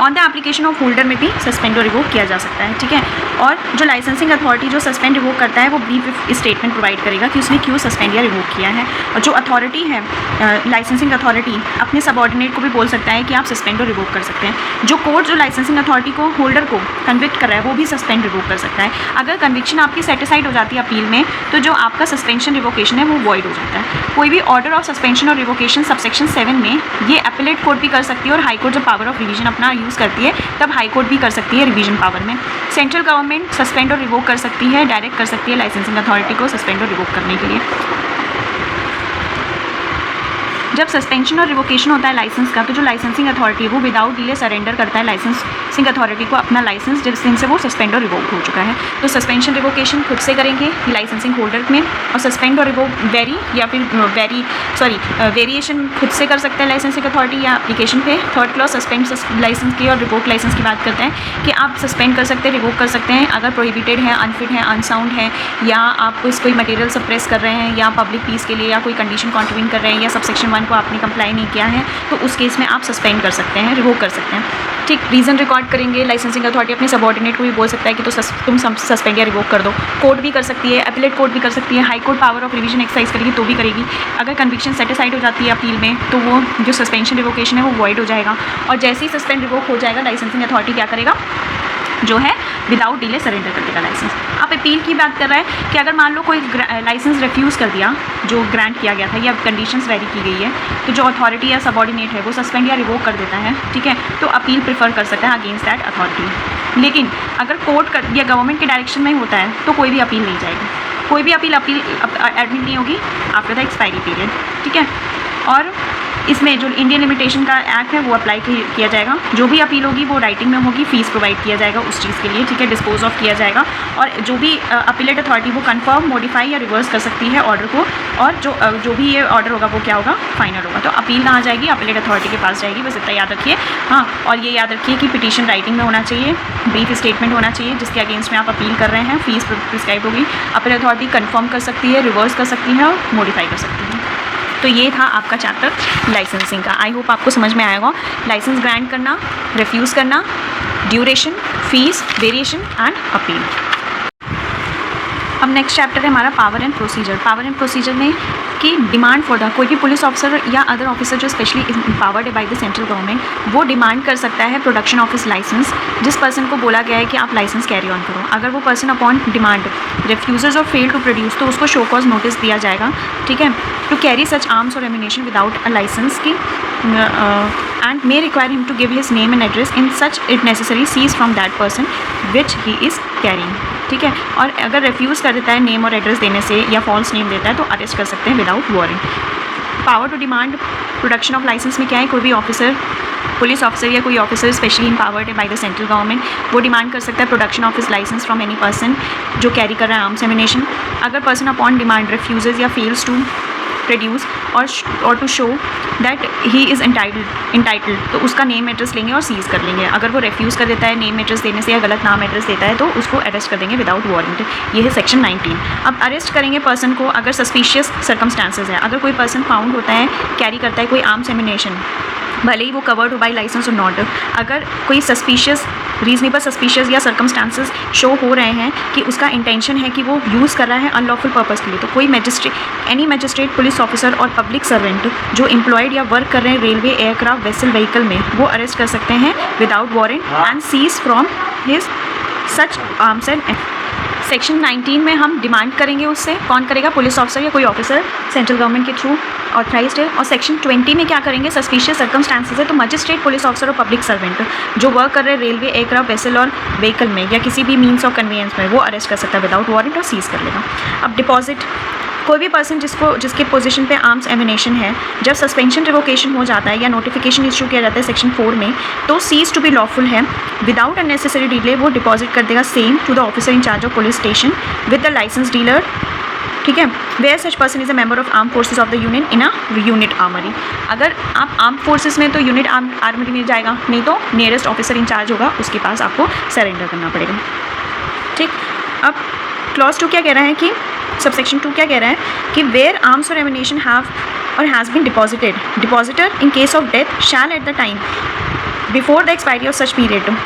On the application of holder में भी सस्पेंड और रिवोक किया जा सकता है। ठीक है, और जो लाइसेंसिंग अथॉरिटी जो सस्पेंड रिवोक करता है वो ब्रीफ स्टेटमेंट प्रोवाइड करेगा कि उसने क्यों सस्पेंड या रिवोक किया है। और जो अथॉरिटी है लाइसेंसिंग अथॉरिटी अपने सबऑर्डिनेट को भी बोल सकता है कि आप सस्पेंड और रिवोक कर सकते हैं। जो कोर्ट जो लाइसेंसिंग अथॉरिटी को होल्डर को कन्विक्ट कर रहा है वो भी सस्पेंड रिवोक कर सकता है। अगर कन्विक्शन आपकी सेटिस्फाइड हो जाती है अपील में तो जो आपका सस्पेंशन रिवोकेशन है वो वॉइड हो जाता है। कोई भी ऑर्डर ऑफ सस्पेंशन और रिवोकेशन सबसेक्शन 7 में ये अपीलेट कोर्ट भी कर सकती है, और हाई कोर्ट जब पावर ऑफ रिवीजन अपना यूज़ करती है तब हाई कोर्ट भी कर सकती है रिवीजन पावर में। सेंट्रल गवर्नमेंट सस्पेंड और रिवोक कर सकती है, डायरेक्ट कर सकती है लाइसेंसिंग अथॉरिटी को सस्पेंड और रिवोक करने के लिए। जब सस्पेंशन और रिवोकेशन होता है लाइसेंस का तो जो लाइसेंसिंग अथॉरिटी है वो विदाउट डिले सरेंडर करता है लाइसेंसिंग अथॉरिटी को अपना लाइसेंस जिस दिन से वो सस्पेंड और रिवोक हो चुका है। तो सस्पेंशन रिवोकेशन खुद से करेंगे लाइसेंसिंग होल्डर में, और सस्पेंड और रिवोक वेरिएशन खुद से कर सकता है लाइसेंसिंग अथॉरिटी या एप्लीकेशन पे। थर्ड क्लॉज सस्पेंड लाइसेंस की और रिवोक लाइसेंस की बात करते हैं कि आप सस्पेंड कर सकते हैं, रिवोक कर सकते हैं अगर प्रोहिबिटेड है, अनफिट है, अनसाउंड है, या आप कोई मटेरियल सप्रेस कर रहे हैं, या पब्लिक पीस के लिए या कोई कंडीशन कॉन्ट्रीब्यूट कर रहे हैं, या सबसेक्शन 1 टर्म को आपने कंप्लाई नहीं किया है तो उस केस में आप सस्पेंड कर सकते हैं, रिवोक कर सकते हैं। ठीक, रीज़न रिकॉर्ड करेंगे। लाइसेंसिंग अथॉरिटी अपने सबऑर्डिनेट को भी बोल सकता है कि तो तुम सस्पेंड या रिवोक कर दो। कोर्ट भी कर सकती है, अपीलेट कोर्ट भी कर सकती है, high court power of revision exercise करेगी तो भी करेगी। अगर कन्विक्शन सेटिसाइड हो जाती है अपील में तो वो जो सस्पेंशन रिवोकेशन है वो वॉइड हो जाएगा, और जैसे ही सस्पेंड रिवोक हो जाएगा लाइसेंसिंग अथॉरिटी क्या करेगा, जो है विदाउट डिले सरेंडर कर देगा लाइसेंस। अब अपील की बात कर रहा है कि अगर मान लो कोई लाइसेंस रिफ्यूज़ कर दिया जो ग्रांट किया गया था या कंडीशंस वेरी की गई है, तो जो अथॉरिटी या सबऑर्डिनेट है वो सस्पेंड या रिवोक कर देता है, ठीक है, तो अपील प्रेफर कर सकता है अगेंस्ट दैट अथॉरिटी। लेकिन अगर कोर्ट या गवर्नमेंट के डायरेक्शन में होता है तो कोई भी अपील नहीं जाएगी, कोई भी अपील एडमिट नहीं होगी आफ्टर द एक्सपायरी पीरियड, ठीक है। और इसमें जो इंडियन लिमिटेशन का एक्ट है वो अप्लाई किया जाएगा। जो भी अपील होगी वो राइटिंग में होगी, फीस प्रोवाइड किया जाएगा उस चीज़ के लिए, ठीक है, डिस्पोज ऑफ किया जाएगा। और जो भी अपीलेट अथॉरिटी वो कंफर्म, मॉडिफाई या रिवर्स कर सकती है ऑर्डर को, और जो भी ये ऑर्डर होगा वो क्या होगा, फाइनल होगा। तो अपील कहाँ जाएगी, अपीलेट अथॉरिटी के पास जाएगी, बस इतना याद रखिए। हाँ, और ये याद रखिए कि पिटीशन राइटिंग में होना चाहिए, ब्रीफ स्टेटमेंट होना चाहिए जिसके अगेंस्ट में आप अपील कर रहे हैं, फीस प्रिस्क्राइब होगी। अपीलेट अथॉरिटी कंफर्म कर सकती है, रिवर्स कर सकती है और मॉडिफाई कर सकती है। तो ये था आपका चैप्टर लाइसेंसिंग का। आई होप आपको समझ में आएगा। लाइसेंस ग्रांट करना, रिफ्यूज़ करना, duration, fees, variation and appeal. अब नेक्स्ट चैप्टर है हमारा power and procedure. Power and procedure में कि डिमांड फॉर द कोई भी पुलिस ऑफिसर या अदर ऑफिसर जो स्पेशली एम्पावर्ड है बाय द सेंट्रल गवर्नमेंट, वो डिमांड कर सकता है प्रोडक्शन ऑफ हिज लाइसेंस। जिस पर्सन को बोला गया है कि आप लाइसेंस कैरी ऑन करो, अगर वो पर्सन अपॉन डिमांड रिफ्यूज़र्स और फेल टू प्रोड्यूस तो उसको शो कॉज नोटिस दिया जाएगा, ठीक है, टू कैरी सच आर्म्स और एमिनेशन विदाउट अ लाइसेंस की and may require him to give his name and address in such it necessary seize from that person which he is carrying, ठीक है। और अगर रिफ्यूज़ कर देता है name और एड्रेस देने से या फॉल्स नेम देता है तो अरेस्ट कर सकते हैं without warrant. Power to demand production of licence में क्या है, कोई भी ऑफिसर, पुलिस ऑफिसर या कोई ऑफिसर स्पेशली एम्पावर्ड है बाय द सेंट्रल गवर्नमेंट, वो डिमांड कर सकता है production of his licence from any person जो कैरी कर रहा है आर्म्स एमिनेशन। अगर पर्सन अपॉन डिमांड रिफ्यूजेज या फेल्स टू प्रोड्यूस और to show that he is entitled तो उसका नेम एड्रेस लेंगे और सीज़ कर लेंगे। अगर वो रिफ्यूज़ कर देता है नेम एड्रेस देने से या गलत नाम एड्रेस देता है तो उसको अरेस्ट कर देंगे विदाउट वारंट। ये है सेक्शन 19। अब अरेस्ट करेंगे पर्सन को अगर सस्पिशियस सर्कमस्टांसेस है। अगर कोई पर्सन फाउंड होता है कैरी करता है कोई आर्म्स एमिनेशन, भले ही वो कवर्ड हो बाई लाइसेंस और नॉट, अगर कोई सस्पिशियस, रीजनेबल सस्पिशियस या सर्कमस्टांसेस शो हो रहे हैं कि उसका इंटेंशन है कि वो यूज़ कर रहा है अनलॉफुल पर्पज़ के लिए, तो कोई एनी मैजिस्ट्रेट, पुलिस ऑफिसर और पब्लिक सर्वेंट जो एम्प्लॉयड या वर्क कर रहे हैं रेलवे, एयरक्राफ्ट, वेसल, व्हीकल में, वो अरेस्ट कर सकते हैं without warrant and seize from his such arms and. Section 19 में हम डिमांड करेंगे उससे, कौन करेगा, पुलिस ऑफिसर या कोई ऑफिसर सेंट्रल गवर्नमेंट के थ्रू ऑथराइज्ड है। और सेक्शन 20 में क्या करेंगे, सस्पिशियस सर्कमस्टांसेस है तो मजिस्ट्रेट, पुलिस ऑफिसर और पब्लिक सर्वेंट जो वर्क कर रहे हैं रेलवे, एयरक्राफ्ट, वेसल और व्हीकल में या किसी भी मीन्स ऑफ कन्वीनियंस में, वो अरेस्ट कर सकता है विदाउट वारंट और सीज कर लेगा। अब डिपॉजिट, कोई भी पर्सन जिसके पोजीशन पे आर्म्स एमिनेशन है, जब सस्पेंशन रिवोकेशन हो जाता है या नोटिफिकेशन इशू किया जाता है सेक्शन 4 में, तो सीज टू बी लॉफुल है विदाउट अननेसेसरी डिले, वो डिपॉजिट कर देगा same to the officer in charge of police station with the licence dealer, ठीक है, where such person is a member of arm forces of the union in a unit armoury. अगर आप arm forces में तो unit armoury में जाएगा, नहीं तो नियरेस्ट ऑफिसर इन चार्ज होगा, उसके पास आपको सरेंडर करना पड़ेगा, ठीक। अब क्लॉज 2 क्या कह रहा है कि सबसेक्शन 2 क्या कह रहा है कि वेयर आर्म्स और एमिनेशन हैव और has been deposited, depositor in case of death shall at the time before the expiry of such period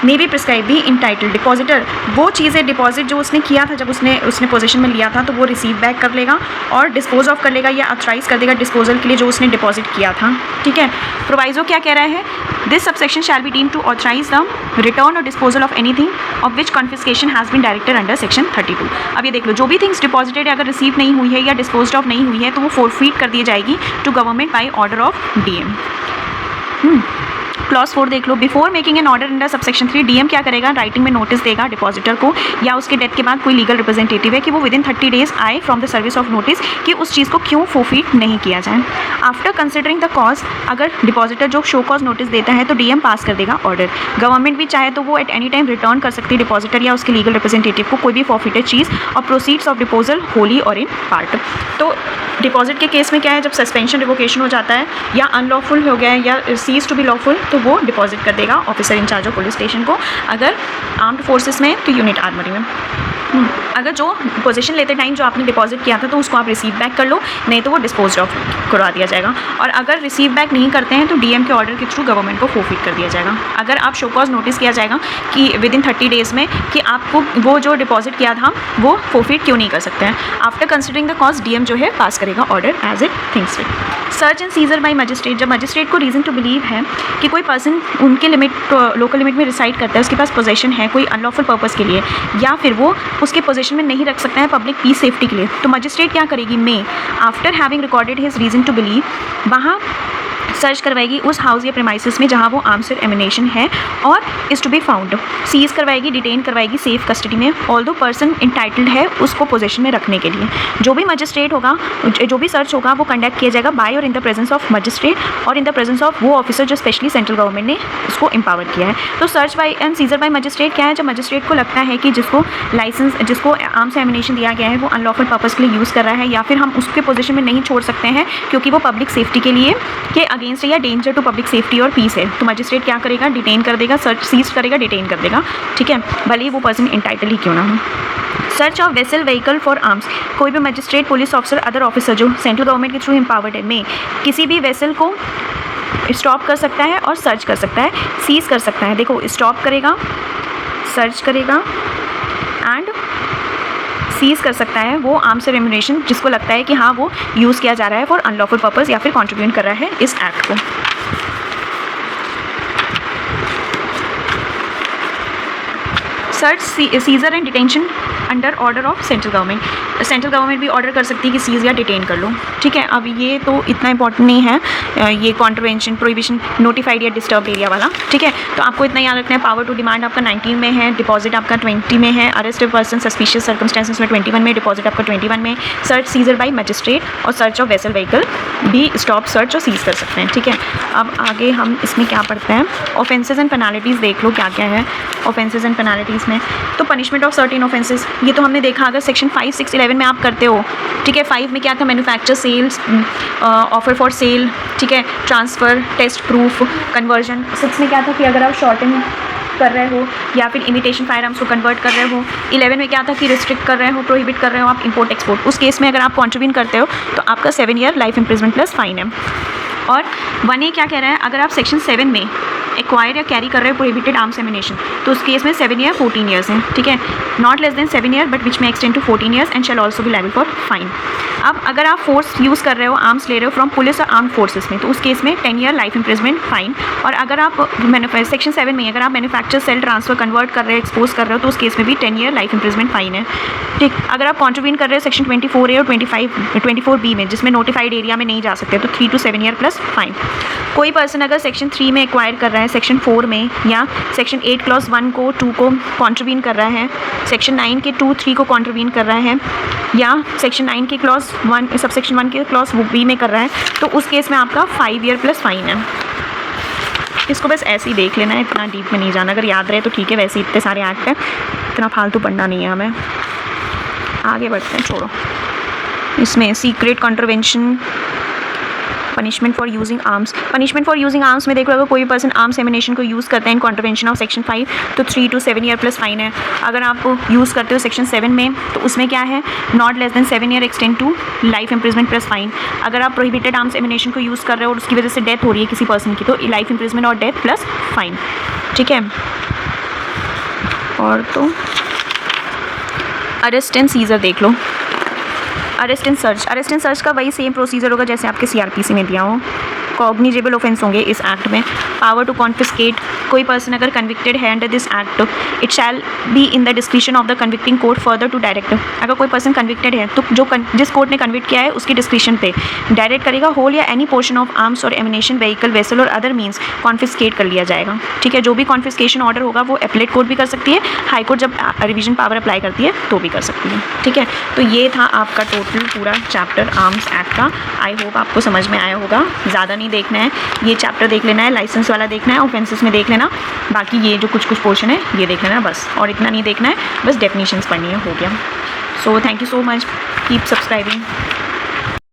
may be prescribe भी इंटाइटल्ड। डिपॉजिटर वो चीज़ें डिपॉजिट जो उसने किया था जब उसने पोजीशन में लिया था तो वो रिसीव बैक कर लेगा और डिस्पोज ऑफ कर लेगा या ऑथराइज कर देगा डिस्पोजल के लिए जो उसने डिपॉजिट किया था, ठीक है। प्रोवाइजो क्या कह रहा है, this subsection shall be deemed to authorise the return or disposal of anything of which confiscation has been directed under section 32। अब ये देख लो, जो भी थिंग्स डिपॉजिटेड अगर रिसीव नहीं हुई है या डिस्पोज ऑफ नहीं हुई है तो वो फोरफीट कर दी जाएगी to government by order of DM. Clause 4 देख लो, before making an order under subsection 3 DM क्या करेगा, राइटिंग में नोटिस देगा डिपॉजिटर को या उसके डेथ के बाद कोई लीगल रिप्रेजेंटेटिव है कि वो विदिन 30 डेज आए from the service of notice कि उस चीज़ को क्यों फोरफीट नहीं किया जाए। आफ्टर कंसिडरिंग द कॉज, अगर डिपॉजिटर जो शो कॉज नोटिस देता है तो डीएम पास कर देगा ऑर्डर। गवर्नमेंट भी चाहे तो वो एट एनी टाइम रिटर्न कर सकती है डिपॉजिटर या उसके लीगल रिप्रेजेंटेटिव को कोई भी फॉरफिटेड चीज़ और प्रोसीड्स ऑफ डिपोजल होली और इन पार्ट। तो डिपॉजिट के केस में क्या है, जब सस्पेंशन रिवोकेशन हो जाता है या अनलॉफुल हो गया है या सीज टू बी लॉफुल तो वो डिपॉजिट कर देगा officer incharge of police station को, अगर आर्म्ड फोर्सेस में तो यूनिट आर्मरी में। अगर जो पोजीशन लेते टाइम जो आपने डिपॉजिट किया था तो उसको आप रिसीव बैक कर लो, नहीं तो वो डिस्पोज ऑफ करवा दिया जाएगा। और अगर रिसीव बैक नहीं करते हैं तो डीएम के ऑर्डर के थ्रू गवर्नमेंट को फोरफिट कर दिया जाएगा। अगर आप शो कॉज नोटिस किया जाएगा कि विद इन 30 डेज़ में कि आपको वो जो डिपॉजिट किया था वो फोरफिट क्यों नहीं कर सकते हैं। After considering the cause DM जो है पास करेगा order as it thinks fit. Search and seizure by magistrate, जब मजिस्ट्रेट को रीज़न टू बिलीव है कि कोई पर्सन उनके लोकल लिमिट में रिसाइड करता है, उसके पास पोजेशन है कोई अनलॉफुल पर्पज़ के लिए, या फिर वो उसके पोजेशन में नहीं रख सकता है पब्लिक पीस सेफ्टी के लिए, तो मजिस्ट्रेट क्या करेगी, may after having recorded his reason to believe वहाँ सर्च करवाएगी उस हाउस या प्रेमाइसिस में जहाँ वो आर्म्स और एमिनेशन है और is to be found, seize करवाएगी, डिटेन करवाएगी सेफ कस्टडी में, ऑल दो पर्सन इंटाइटल्ड है उसको पोजीशन में रखने के लिए। जो भी मजिस्ट्रेट होगा, जो भी सर्च होगा वो कंडक्ट किया जाएगा बाय और in the presence of magistrate और इन द प्रेजेंस ऑफ वो ऑफिसर जो स्पेशली सेंट्रल गवर्नमेंट ने उसको एम्पावर किया है। तो search by and seizure by magistrate क्या है, जब मजिस्ट्रेट को लगता है कि जिसको लाइसेंस, जिसको आर्म्स एमिनेशन दिया गया है वो अनलॉफुल पर्पज़ के लिए यूज़ कर रहा है, या फिर हम उसके पोजीशन में नहीं छोड़ सकते हैं क्योंकि वो पब्लिक सेफ्टी के लिए के अगेंस्ट या डेंजर टू पब्लिक सेफ्टी और पीस है, तो मजिस्ट्रेट क्या करेगा, डिटेन कर देगा, सर्च सीज करेगा, डिटेन कर देगा, ठीक है, भले ही वो पर्सन इंटाइटल ही क्यों ना हो। Search of vessel vehicle for arms, कोई भी magistrate, police officer, other officer जो सेंट्रल गवर्नमेंट के थ्रू एम्पावर्ड है में किसी भी वेसल को स्टॉप कर सकता है और सर्च कर सकता है, सीज कर सकता है। देखो स्टॉप करेगा, सर्च करेगा एंड सीज कर सकता है वो आर्म्स और एम्यूनेशन जिसको लगता है कि हाँ वो यूज़ किया जा रहा है फॉर अनलॉफुल पर्पज़ या फिर कंट्रीब्यूट कर रहा है इस एक्ट को। Search, seizure and detention under order of central government, central government भी ऑर्डर कर सकती है कि सीज या डिटेन कर लो, ठीक है। अब ये तो इतना इंपॉर्टेंट नहीं है, ये कॉन्ट्रवेंशन, प्रोहिबिशन, नोटिफाइड या डिस्टर्ब एरिया वाला, ठीक है। तो आपको इतना याद रखना है, पावर टू डिमांड आपका 19 में है, डिपॉजिट आपका 20 में है, arrest of person suspicious circumstances में 21 में, डिपॉजिट आपका 21 में, सर्च सीजर बाय मजिस्ट्रेट और सर्च ऑफ वेसल व्हीकल भी स्टॉप, सर्च और सीज कर सकते हैं, ठीक है। अब आगे हम इसमें क्या पढ़ते हैं, ऑफेंसेज एंड पेनाल्टीज़ देख लो क्या क्या है ऑफेंसेज एंड पेनाल्टीज़ में। तो पनिशमेंट ऑफ सर्टेन ऑफेंसेज, ये तो हमने देखा, अगर सेक्शन 5, 6, 11 में आप करते हो, ठीक है। 5 में क्या था, manufacture, sales, offer for sale, ठीक है, ट्रांसफ़र, टेस्ट प्रूफ, कन्वर्जन। 6 में क्या था कि अगर आप शॉर्टिंग कर रहे हो या फिर इमिटेशन फायर आर्म्स को कन्वर्ट कर रहे हो। 11 में क्या था कि रिस्ट्रिक्ट कर रहे हो, प्रोहिबिट कर रहे हो आप इंपोर्ट एक्सपोर्ट, उस केस में अगर आप कॉन्ट्रीब्यूट करते हो तो आपका 7 year life imprisonment plus fine है। और 1A क्या कह रहा है, अगर आप सेक्शन 7 में एक्वायर या कैरी कर रहे हो प्रोहिबिटेड आर्म्स एमिनेशन तो उस केस में 7 ईयर 14 ईयर्स हैं, ठीक है। Not less than 7 year but which may extend to 14 years and shall also be liable for fine. अब अगर आप फोर्स यूज़ कर रहे हो, आर्म्स ले रहे हो फ्रॉम पुलिस और आर्म फोर्सेस में, तो उस केस में 10 ईयर लाइफ इम्प्रिजमेंट फाइन। और अगर आप सेक्शन 7 में अगर आप मैन्युफैक्चर, सेल, ट्रांसफर, कन्वर्ट कर रहे हो, एक्सपोज कर रहे हो, तो उस केस में भी 10 ईयर लाइफ इम्प्रिजमेंट फाइन है, ठीक। अगर आप कॉन्ट्रीब्यूट कर रहे हो सेक्शन 24A और 24B में, जिसमें नोटिफाइड एरिया में नहीं जा सकते, तो 3 to 7 ईयर प्लस फाइन। कोई पर्सन अगर सेक्शन 3 में एक्वायर कर रहा है, सेक्शन 4 में या सेक्शन 8 क्लॉज 1 को 2 को कॉन्ट्रीब्यूट कर रहा है, सेक्शन 9 के 2, 3 को कॉन्ट्रीब्यूट कर रहा है, या सेक्शन 9 के क्लॉज 1 सब सेक्शन 1 के क्लॉज बी में कर रहा है, तो उस केस में आपका 5 ईयर प्लस फाइन है। इसको बस ऐसे ही देख लेना है, इतना डीप में नहीं जाना, अगर याद रहे तो ठीक है, वैसे इतने सारे एक्ट हैं, इतना फालतू पढ़ना नहीं है हमें। आगे बढ़ते हैं, छोड़ो। इसमें secret contravention, punishment for using arms, punishment for using arms में देख लो, अगर कोई पर्सन आर्म्स एमिनेशन को यूज़ करते हैं इन कॉन्ट्रवेंशन ऑफ सेक्शन 5 तो 3 to 7 ईयर प्लस फाइन है। अगर आप यूज़ करते हो सेक्शन 7 में तो उसमें क्या है, not less than 7 year extend to life imprisonment plus fine. अगर आप प्रोहिबिटेड आर्म्स एमिनेशन को यूज़ कर रहे हो और उसकी वजह से डेथ हो रही है किसी पर्सन की, तो लाइफ इम्प्रिजमेंट और डेथ प्लस फाइन, ठीक है। और तो अरेस्ट एंड सीजर देख लो, arrest and search, arrest and search का वही सेम प्रोसीजर होगा जैसे आपके CRPC में दिया हो। कॉग्निजेबल ऑफेंस होंगे इस एक्ट में। पावर टू कॉन्फिस्केट, कोई पर्सन अगर कन्विक्टेड है under this act, it shall be in the description of the convicting court further to direct. अगर कोई पर्सन कन्विक्टेड है तो जिस कोर्ट ने कन्विक्ट किया है उसकी डिस्क्रिप्शन पे डायरेक्ट करेगा, होल या एनी पोर्शन ऑफ आर्म्स और एमिनेशन, व्हीकल, वेसल और अदर मीन्स कॉन्फिस्केट कर लिया जाएगा, ठीक है। जो भी कॉन्फिस्केशन ऑर्डर होगा वो एपलेट कोर्ट भी कर सकती है, हाई कोर्ट जब रिविजन पावर अप्लाई करती है तो भी कर सकती है, ठीक है। तो ये था आपका टोटल पूरा चैप्टर आर्म्स एक्ट का। आई होप आपको समझ में आया होगा। ज़्यादा नहीं देखना है, ये चैप्टर देख लेना है, लाइसेंस वाला देखना है, ऑफेंसेस में देख लेना, बाकी ये जो कुछ पोर्शन है ये देख लेना बस, और इतना नहीं देखना है, बस डेफिनेशंस पढ़नी है, हो गया। So thank you so much, keep subscribing.